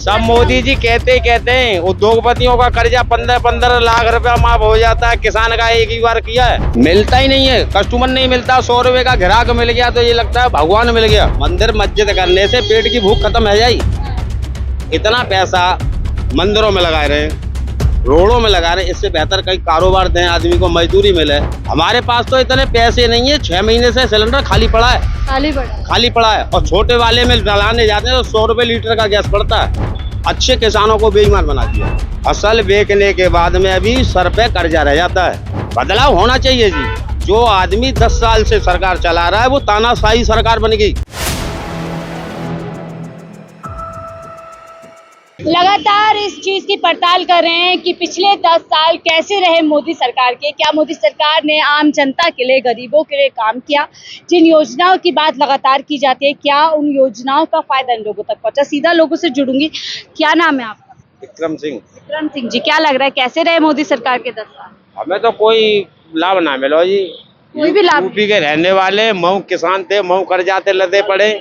सब मोदी जी कहते हैं उद्योगपतियों का कर्जा 15-15 लाख रुपया माफ हो जाता है, किसान का एक ही बार किया है, मिलता ही नहीं है, कस्टमर नहीं मिलता। 100 रुपए का ग्राहक मिल गया तो ये लगता है भगवान मिल गया। मंदिर मस्जिद करने से पेट की भूख खत्म है जाई। इतना पैसा मंदिरों में लगा रहे हैं, रोडों में लगा रहे हैं, इससे बेहतर कहीं कारोबार दें, आदमी को मजदूरी मिले। हमारे पास तो इतने पैसे नहीं है, 6 महीने से सिलेंडर खाली पड़ा है, खाली पड़ा है। और छोटे वाले में डलाने जाते हैं तो 100 रुपए लीटर का गैस पड़ता है। अच्छे किसानों को बेईमान बना दिया। फसल बेचने के बाद में अभी सर पे कर्जा रह जाता है। बदलाव होना चाहिए जी। जो आदमी 10 साल से सरकार चला रहा है वो तानाशाही सरकार बन गई। लगातार इस चीज की पड़ताल कर रहे हैं कि पिछले 10 साल कैसे रहे मोदी सरकार के। क्या मोदी सरकार ने आम जनता के लिए, गरीबों के लिए काम किया? जिन योजनाओं की बात लगातार की जाती है, क्या उन योजनाओं का फायदा इन लोगों तक पहुंचा? सीधा लोगों से जुड़ूंगी। क्या नाम है आपका? विक्रम सिंह। विक्रम सिंह जी, क्या लग रहा है कैसे रहे मोदी सरकार के 10 साल? हमें तो कोई लाभ ना मिलो जी। कोई भी लाभ? यूपी के रहने वाले, मऊ किसान थे, मऊ कर्जाते लदे पड़े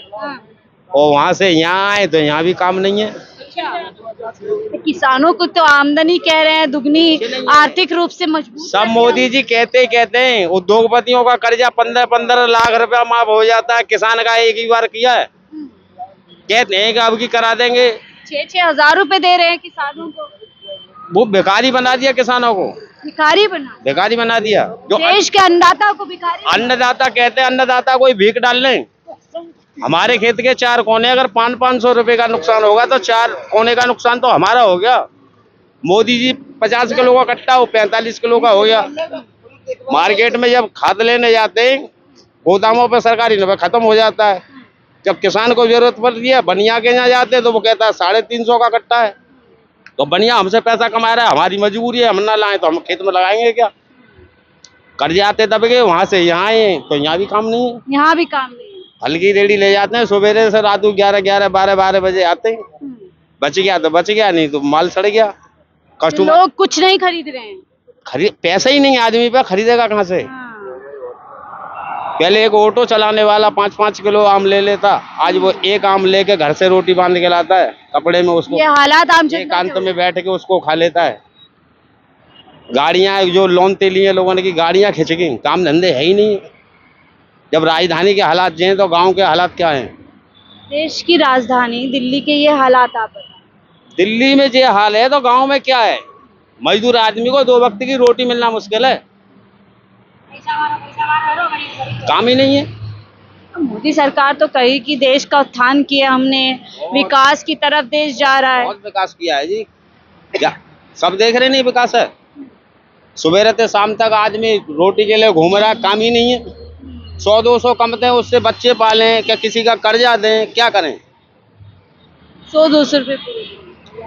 और वहाँ से यहाँ आए तो यहाँ भी काम नहीं है। तो किसानों को तो आमदनी कह रहे हैं दुगनी, आर्थिक रूप से मजबूत। सब मोदी जी कहते हैं उद्योगपतियों का कर्जा 15-15 लाख रुपया माफ हो जाता है, किसान का एक ही बार किया है। कहते हैं कि अब की करा देंगे। 6-6 हजार रुपए दे रहे हैं किसानों को। वो भिखारी बना दिया किसानों को, भिखारी बना दिया। जो देश के अन्नदाता को भिखारी। अन्नदाता कहते हैं, अन्नदाता कोई भीख डाल लें। हमारे खेत के 4 कोने अगर 500-500 रुपए का नुकसान होगा तो 4 कोने का नुकसान तो हमारा हो गया। मोदी जी 50 किलो का कट्टा वो 45 किलो का हो गया। मार्केट में जब खाद लेने जाते हैं गोदामों पे सरकारी नफा खत्म हो जाता है। जब किसान को जरूरत पड़ती है बनिया के यहाँ जाते हैं तो वो कहता है 350 का कट्टा है। तो बनिया हमसे पैसा कमा रहा है, हमारी मजबूरी है, हम ना लाएं तो हम खेत में लगाएंगे क्या? कर्जे आते दब गए, वहां से यहाँ आए तो यहाँ भी काम नहीं है। यहाँ भी काम नहीं है। हल्की रेडी ले जाते हैं, सवेरे से रात को 11-12 बजे आते हैं। बच गया तो बच गया, नहीं तो माल सड़ गया। कस्टमर लोग कुछ नहीं खरीद रहे हैं। पैसा ही नहीं आदमी पे, खरीदेगा कहाँ से? पहले एक ऑटो चलाने वाला 5-5 किलो आम ले लेता, आज वो एक आम लेके घर से रोटी बांध के लाता है, कपड़े में उसको ये हालात आम जनता एकांत में बैठ के उसको खा लेता है। गाड़ियां जो लोन ते लिए लोगों ने की गाड़ियां खिंच गई, काम धंधे है ही नहीं। जब राजधानी के हालात हैं तो गांव के हालात क्या हैं? देश की राजधानी दिल्ली के ये हालात आप बताएं। दिल्ली में ये हाल है तो गांव में क्या है? मजदूर आदमी को 2 वक्त की रोटी मिलना मुश्किल है, काम ही नहीं है। मोदी सरकार तो कही कि देश का उत्थान किया हमने, विकास की तरफ देश जा रहा है। बहुत विकास किया है जी। क्या सब देख रहे नहीं विकास है? सुबह से शाम तक आदमी रोटी के लिए घूम रहा, काम ही नहीं है। 100-200 कमते हैं, उससे बच्चे पालें क्या किसी का कर्जा दें, क्या करें? 100-200 रुपए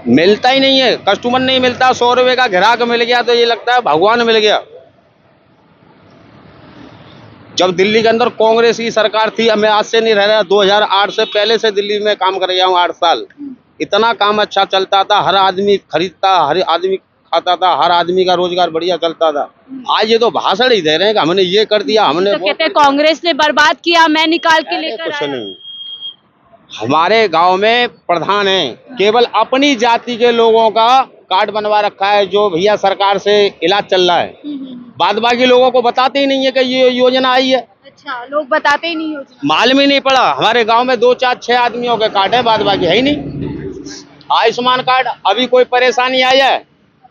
मिलता ही नहीं है, कस्टमर नहीं मिलता। 100 रुपए का ग्राहक मिल गया तो ये लगता है भगवान मिल गया। जब दिल्ली के अंदर कांग्रेस की सरकार थी, मैं आज से नहीं रह रहा, 2008 से पहले से दिल्ली में काम कर गया हूँ 8 साल। इतना काम अच्छा चलता था, हर आदमी खरीदता, हर आदमी खाता था, हर आदमी का रोजगार बढ़िया चलता था। आज ये तो भाषण ही दे रहे हैं कि हमने ये कर दिया, हमने तो कहते हैं कांग्रेस ने बर्बाद किया, मैं निकाल के लेकर कुछ आया। नहीं। हमारे गांव में प्रधान है, केवल अपनी जाति के लोगों का कार्ड बनवा रखा है, जो भैया सरकार से इलाज चल रहा है। बाद बाकी लोगों को बताते ही नहीं है कि ये योजना आई है। अच्छा, लोग बताते ही नहीं योजना, मालूम ही नहीं पड़ा। हमारे गांव में 2-4-6 आदमियों के कार्ड है, बाद बाकी है ही नहीं। आयुष्मान कार्ड, अभी कोई परेशानी आई है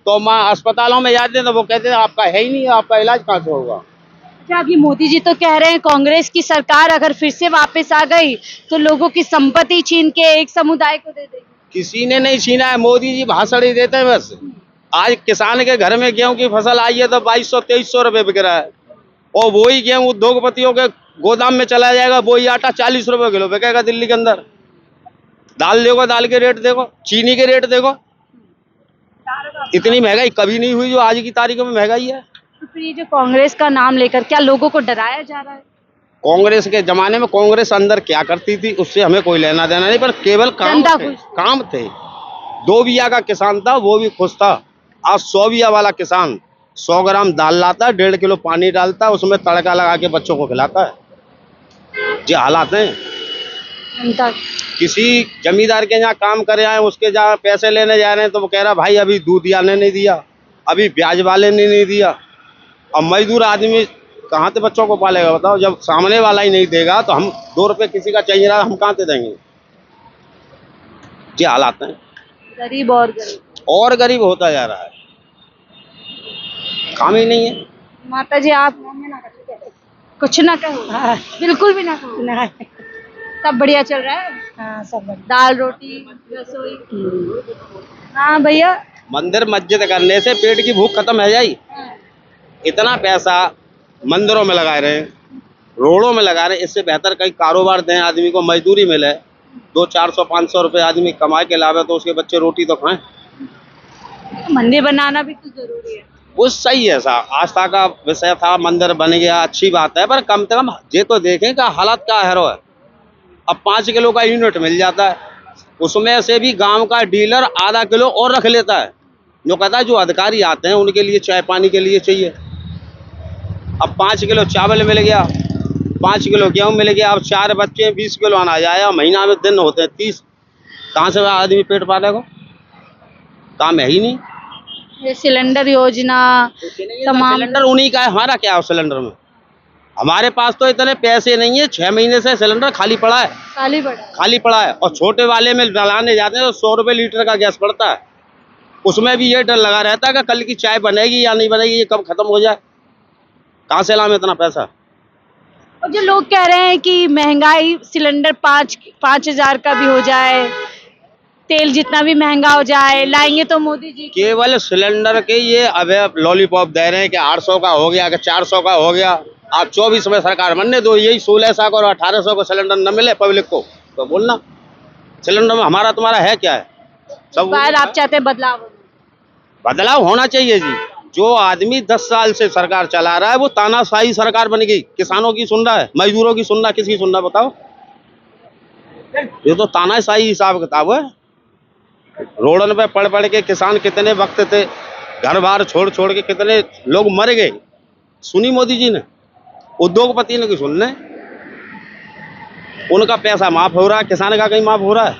तो माँ अस्पतालों में जाते हैं तो वो कहते हैं आपका है ही नहीं, आपका इलाज कहाँ से होगा? अच्छा, अभी मोदी जी तो कह रहे हैं कांग्रेस की सरकार अगर फिर से वापस आ गई तो लोगों की संपत्ति छीन के एक समुदाय को दे देगी। किसी ने नहीं छीना है, मोदी जी भाषण ही देते हैं बस। आज किसान के घर में गेहूं की फसल आई है तो 2200-2300 रुपए बिक रहा है, और वही गेहूं उद्योगपतियों के गोदाम में चला जाएगा, वही आटा 40 रुपए किलो बिकेगा दिल्ली के अंदर। दाल देखो, दाल के रेट देखो, चीनी के रेट देखो, इतनी महंगाई कभी नहीं हुई जो आज की तारीख में महंगाई है। तो फिर ये जो कांग्रेस का नाम लेकर क्या लोगों को डराया जा रहा है? कांग्रेस के जमाने में कांग्रेस अंदर क्या करती थी उससे हमें कोई लेना देना नहीं, पर केवल काम थे। 2 बिया का किसान था, वो भी खुश था। आज 100 बिया वाला किसान 100 ग्राम दाल लाता है, 1.5 किलो पानी डालता है, उसमें तड़का लगा के बच्चों को खिलाता है। ये हालात हैं। जनता किसी जमींदार के यहाँ काम करे आए, उसके जहाँ पैसे लेने जा रहे हैं तो वो कह रहा भाई अभी दूध वाले नहीं दिया, अभी ब्याज वाले ने नहीं दिया। अब मजदूर आदमी कहाँ से बच्चों को पालेगा बताओ? जब सामने वाला ही नहीं देगा तो हम 2 रुपए किसी का चाहिए रहा, हम कहाँ से देंगे? ये हालात हैं, गरीब और गरीब होता जा रहा है, काम ही नहीं है। माता जी आप कुछ ना कहो। हाँ, बिल्कुल भी ना कहो। ना, सब बढ़िया चल रहा है, हाँ सब बढ़िया। दाल रोटी रसोई। हाँ भैया, मंदिर मस्जिद करने से पेट की भूख खत्म है जाई। इतना पैसा मंदिरों में लगा रहे हैं, रोडों में लगा रहे हैं, इससे बेहतर कहीं कारोबार दें, आदमी को मजदूरी मिले, 200-400-500 रुपए आदमी कमाए के लावे तो उसके बच्चे रोटी तो खाएं। मंदिर बनाना भी तो जरूरी है। वो सही है साहब, आस्था का विषय था, मंदिर बन गया, अच्छी बात है, पर कम से कम ये तो देखें कि हालत क्या है। अब 5 किलो का यूनिट मिल जाता है, उसमें से भी गांव का डीलर आधा किलो और रख लेता है। जो कहता है जो अधिकारी आते हैं उनके लिए चाय पानी के लिए चाहिए। अब 5 किलो चावल मिल गया, 5 किलो गेहूँ मिल गया, अब 4 बच्चे 20 किलो अनाज आया, महीना में दिन होते हैं 30, कहाँ से आदमी पेट पालेगा? काम है ही नहीं। ये सिलेंडर योजना तमाम सिलेंडर उन्हीं का है, हमारा क्या है उस सिलेंडर में? हमारे पास तो इतने पैसे नहीं है, 6 महीने से सिलेंडर खाली पड़ा है, खाली पड़ा है। और छोटे वाले में डलाने जाते हैं तो 100 रुपए लीटर का गैस पड़ता है, उसमें भी ये डर लगा रहता है कि कल की चाय बनेगी या नहीं बनेगी, ये कब खत्म हो जाए, कहाँ से लाएं इतना पैसा? और जो लोग कह रहे हैं कि महंगाई सिलेंडर 5,000 का भी हो जाए, तेल जितना भी महंगा हो जाए, लाएंगे तो मोदी जी केवल सिलेंडर के ये अब लॉलीपॉप दे रहे हैं कि 800 का हो गया, कि 400 का हो गया। आप 24 में सरकार बनने दो, यही 1600 और 1800 का सिलेंडर न मिले पब्लिक को तो बोलना सिलेंडर में हमारा तुम्हारा है क्या है? सब बार आप चाहते हैं बदलाव होना चाहिए जी। जो आदमी 10 साल से सरकार चला रहा है वो तानाशाही सरकार बन गई, किसानों की सुन रहा है, मजदूरों की सुन रहा है, किसकी सुन रहा है बताओ? ये तो तानाशाही हिसाब किताब है। रोडन पे पड़ पड़ के किसान कितने वक्त थे, घर बार छोड़ छोड़ के कितने लोग मर गए, सुनी मोदी जी ने? उद्योगपति ने की सुनने? उनका पैसा माफ हो रहा है, किसान का कहीं माफ हो रहा है?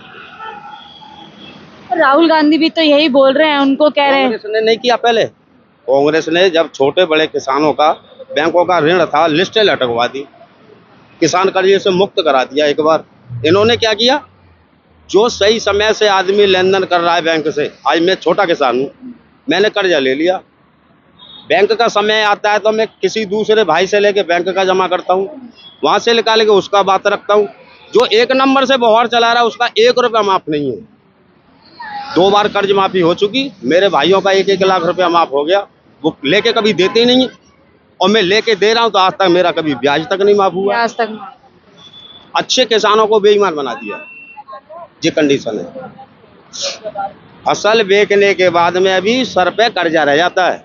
राहुल गांधी भी तो यही बोल रहे हैं, उनको कह रहे हैं। कांग्रेस ने नहीं किया पहले? कांग्रेस ने जब छोटे बड़े किसानों का बैंकों का ऋण था, लिस्टें लटकवा दी, किसान कर्जे से मुक्त करा दिया एक बार। इन्होंने क्या किया? जो सही समय से आदमी लेन देन कर रहा है बैंक से, आज मैं छोटा किसान हूँ, मैंने कर्जा ले लिया, बैंक का समय आता है तो मैं किसी दूसरे भाई से लेके बैंक का जमा करता हूँ, वहां से निकाल के उसका बात रखता हूँ। जो 1 नंबर से बहार चला रहा है उसका 1 रुपया माफ नहीं है। 2 बार कर्ज माफी हो चुकी, मेरे भाइयों का 1-1 लाख रुपया माफ हो गया, वो लेके कभी देते ही नहीं है, और मैं लेके दे रहा हूँ तो आज तक मेरा कभी ब्याज तक नहीं माफ हुआ। आज तक अच्छे किसानों को बेईमान बना दिया, ये कंडीशन है। फसल बेचने के बाद में अभी सर पे कर्जा रह जाता है।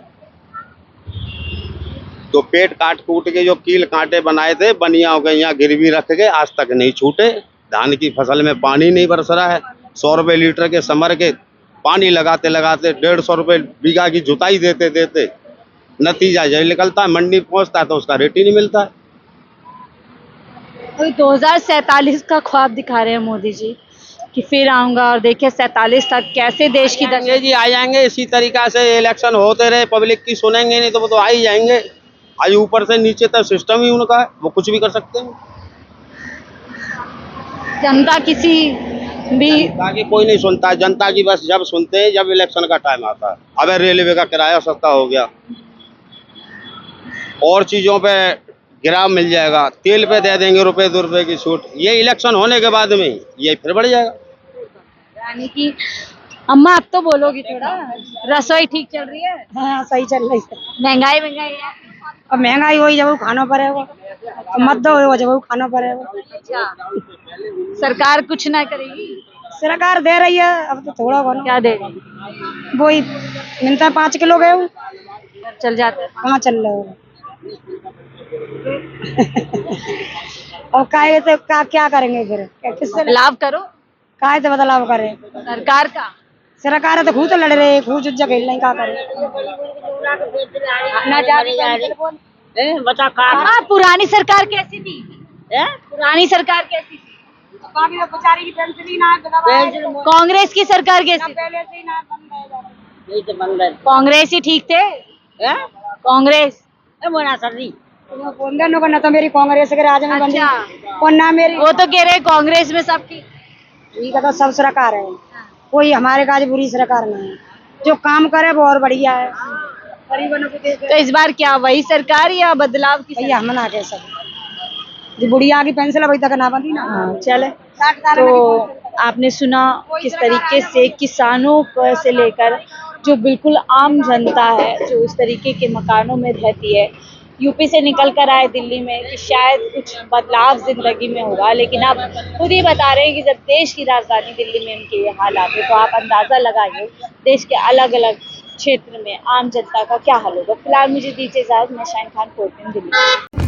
तो पेट काट कूट के जो कील कांटे बनाए थे बनियाओं के यहाँ गिरवी रख के आज तक नहीं छूटे। धान की फसल में पानी नहीं बरस रहा है, 100 रुपए लीटर के समर के पानी लगाते लगाते 150 रुपए बीघा की जुताई देते देते नतीजा यही निकलता है, मंडी पहुंचता है तो उसका रेट ही नहीं मिलता है। 2047 का ख्वाब दिखा रहे हैं मोदी जी कि फिर आऊंगा, और देखिए 47 तक कैसे देश की आएंगे जी, आ जाएंगे। इसी तरीका से इलेक्शन होते रहे, पब्लिक की सुनेंगे नहीं तो वो तो आ ही जाएंगे। आज ऊपर से नीचे तक सिस्टम ही उनका है, वो कुछ भी कर सकते हैं। जनता किसी भी ताकि कोई नहीं सुनता, जनता की बस जब सुनते हैं जब इलेक्शन का टाइम आता है। अब रेलवे का किराया सस्ता हो गया, और चीजों पे गिराव मिल जाएगा, तेल पे दे देंगे रुपए 2 रुपए की छूट, ये इलेक्शन होने के बाद में ये फिर बढ़ जाएगा। यानी कि अम्मा अब तो बोलोगी थोड़ा, रसोई ठीक चल रही है? हाँ सही चल रही है। महंगाई है? अब महंगाई हुई जब वो खाना पड़ेगा, अब मत दो जब वो खाना पड़ेगा। अच्छा, सरकार कुछ ना करेगी? सरकार दे रही है, अब तो थोड़ा बहुत क्या दे रही? वो ही मिलता है 5 किलो गेहूँ, चल जाता है। कहाँ चल रहे हो? और काहे तो क्या करेंगे फिर? किससे लाभ करो, काहे तो बदलाव करे? सरकार का। सरकार है तो खूब तो लड़ रहे, खूब जुज्जा खेल रहे, क्या करे? बता पुरानी सरकार कैसी थी? पुरानी सरकार कैसी थी? बाकी तो बेचारी की पेंशन ही ना है, कांग्रेस की सरकार कैसी? पहले से ही ना बंद है। कांग्रेस ही ठीक थे। कांग्रेस बोंदे नो ना तो मेरी कांग्रेस के राज में बंदी और ना मेरी वो तो कह रहे हैं कांग्रेस में सब ठीक। ठीक है तो सब सरकार है, कोई हमारे काज बुरी सरकार नहीं है, जो काम करे वो और बढ़िया है, गरीबों को देख तो इस बार क्या वही सरकार या बदलाव की भैया हम ना कह सकते, जो बुढ़िया की पेंशन अभी तक ना बंदी ना। हाँ, चले 60 साल में तो आपने सुना किस तरीके से किसानों से लेकर जो बिल्कुल आम जनता है जो इस तरीके के मकानों में रहती है, यूपी से निकल कर आए दिल्ली में कि शायद कुछ बदलाव जिंदगी में होगा, लेकिन आप खुद ही बता रहे हैं कि जब देश की राजधानी दिल्ली में इनके ये हालात है तो आप अंदाजा लगाइए देश के अलग अलग क्षेत्र में आम जनता का क्या हाल होगा। फिलहाल मुझे दीजिए इजाजत, मैं शाहीन खान, 14 दिल्ली।